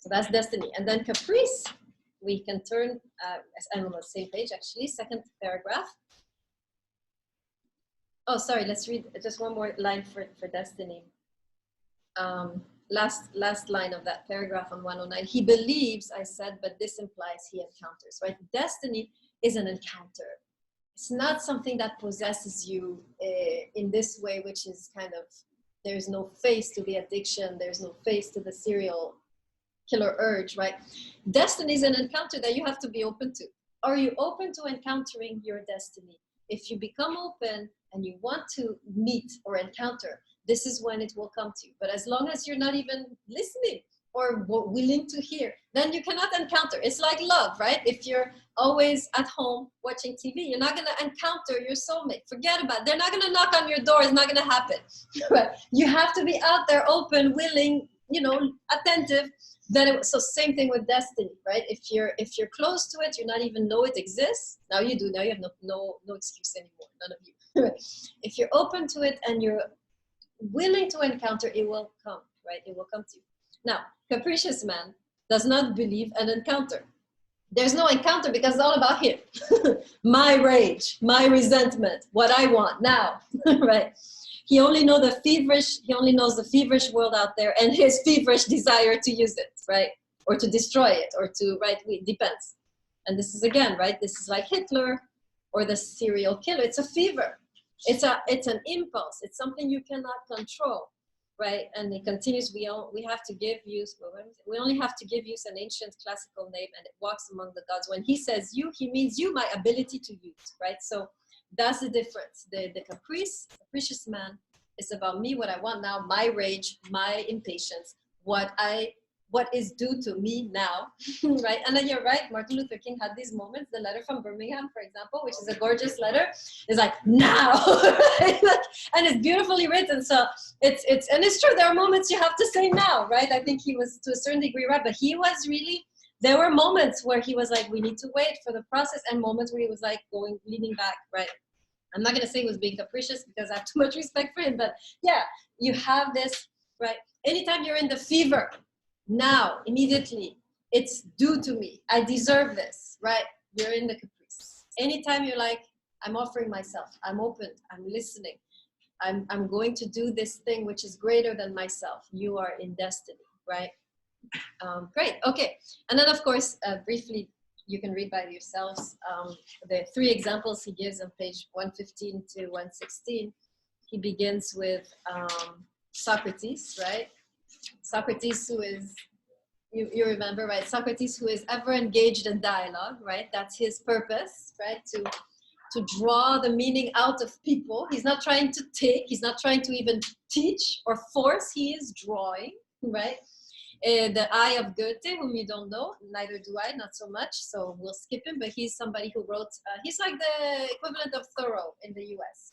S1: So that's destiny. And then caprice, we can turn, I'm on the same page actually, second paragraph. Oh, sorry, let's read just one more line for destiny. Last line of that paragraph on 109. He believes, I said, but this implies he encounters, right? Destiny is an encounter. It's not something that possesses you in this way, which is kind of, there's no face to the addiction, there's no face to the serial killer urge, right? Destiny is an encounter that you have to be open to. Are you open to encountering your destiny? If you become open and you want to meet or encounter, this is when it will come to you. But as long as you're not even listening or willing to hear, then you cannot encounter. It's like love, right? If you're always at home watching TV, you're not going to encounter your soulmate. Forget about it. They're not going to knock on your door. It's not going to happen. You have to be out there open, willing, attentive. So same thing with destiny, right? If you're close to it, you not even know it exists. Now you do. Now you have no excuse anymore. None of you. If you're open to it and you're willing to encounter, it will come, right? It will come to you. Now, capricious man does not believe an encounter. There's no encounter because it's all about him. My rage, my resentment, what I want now, right? He only knows the feverish world out there and his feverish desire to use it, right? Or to destroy it, or to, right? It depends. And this is again, right? This is like Hitler or the serial killer. It's a fever. It's an impulse. It's something you cannot control, right? And it continues. We have to give use. We only have to give use an ancient classical name, and it walks among the gods. When he says you, he means you, my ability to use, right? So that's the difference. The capricious man is about me, what I want now, my rage, my impatience, what is due to me now, right? And then you're right, Martin Luther King had these moments. The letter from Birmingham, for example, which is a gorgeous letter, is like, now, right? And it's beautifully written. So it's true, there are moments you have to say now, right? I think he was to a certain degree right, but he was really, there were moments where he was like, we need to wait for the process, and moments where he was like leaning back, right? I'm not going to say he was being capricious because I have too much respect for him, but yeah, you have this, right? Anytime you're in the fever, now, immediately, it's due to me. I deserve this, right? You're in the caprice. Anytime you're like, I'm offering myself, I'm open, I'm listening, I'm going to do this thing which is greater than myself, you are in destiny, right? Great, okay. And then of course, briefly, you can read by yourselves the 3 examples he gives on page 115 to 116. He begins with Socrates, right? Socrates, who is, you remember, right? Socrates, who is ever engaged in dialogue, right? That's his purpose, right? To draw the meaning out of people. He's not trying to take, he's not trying to even teach or force, he is drawing, right? The Eye of Goethe, whom you don't know, neither do I, not so much, so we'll skip him, but he's somebody who wrote, he's like the equivalent of Thoreau in the US.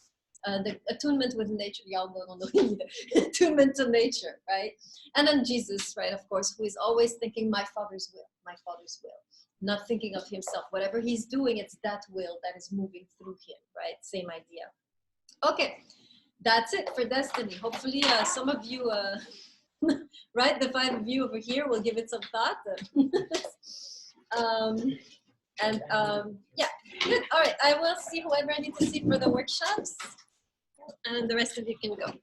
S1: The Attunement with Nature, y'all don't know him either. Attunement to Nature, right? And then Jesus, right, of course, who is always thinking, my Father's will, my Father's will. Not thinking of himself. Whatever he's doing, it's that will that is moving through him, right? Same idea. Okay, that's it for destiny. Hopefully some of you, right, the 5 of you over here will give it some thought. Yeah, good. All right, I will see whoever I need to see for the workshops, and the rest of you can go.